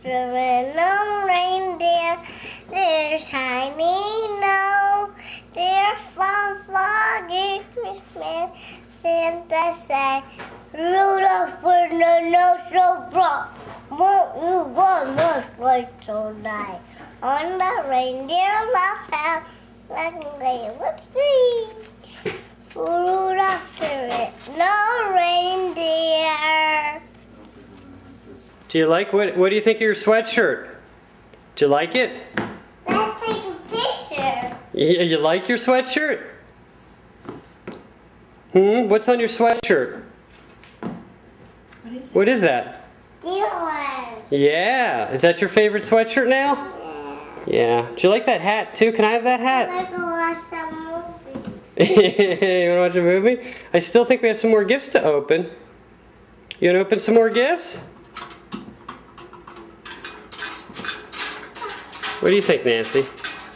there no reindeer, there's tiny snow. Dear Foggy Christmas, Santa said, Rudolph with the nose-so broad, won't you go much like tonight? On the reindeer laughed out, like they would see. Rudolph the no reindeer. Do you like what do you think of your sweatshirt? Do you like it? Let's take a picture. Yeah, you like your sweatshirt? What's on your sweatshirt? What is that? Steelers. Yeah. Is that your favorite sweatshirt now? Yeah. Do you like that hat too? Can I have that hat? I like to watch some movie. You want to watch a movie? I still think we have some more gifts to open. You want to open some more gifts? What do you think, Nancy?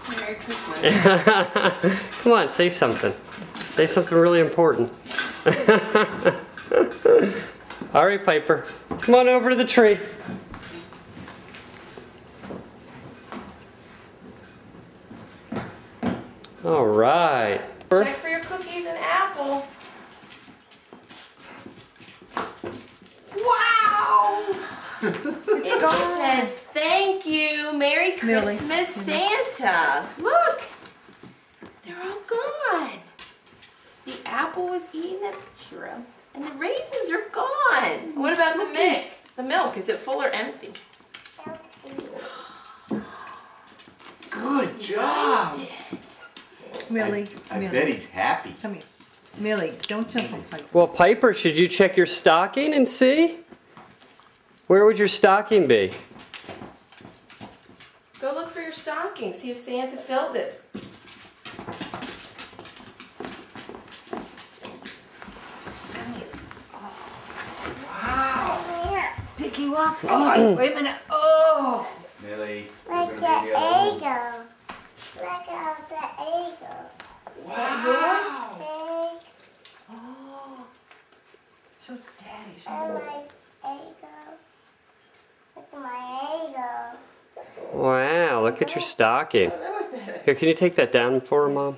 Merry Christmas. Come on, say something. Say something really important. All right, Piper. Come on over to the tree. All right. Check for your cookies and apple. Wow! It says, thank you, Merry Christmas, Santa. Look, they're all gone. The apple was eaten at churro, and the raisins are gone. What about the milk? The milk, is it full or empty? Good job. Millie, I bet he's happy. come here. Millie, don't jump on Piper. Well, Piper, should you check your stocking and see? Where would your stocking be? Go look for your stocking, see if Santa filled it. Pick you up. Oh, wait a minute. Oh. Millie, Like we're the gonna give you a little- eagle. Like the eagle. Wow! Egg. Oh. So daddy. I like eagle. Look at my eagle. Wow, look at your stocking. Here, can you take that down for her, Mom?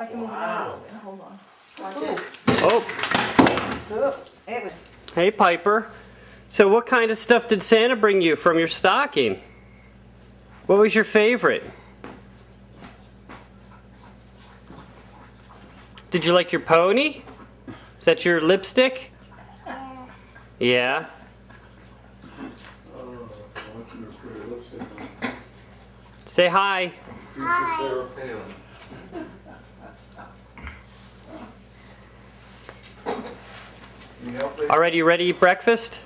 I can move it out a little bit. Hold on. Watch it. Oh, Oh, it was. hey, Piper. So what kind of stuff did Santa bring you from your stocking? What was your favorite? Did you like your pony? Is that your lipstick? Yeah. Say hi. Hi. All right, you ready to eat breakfast?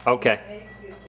Okay.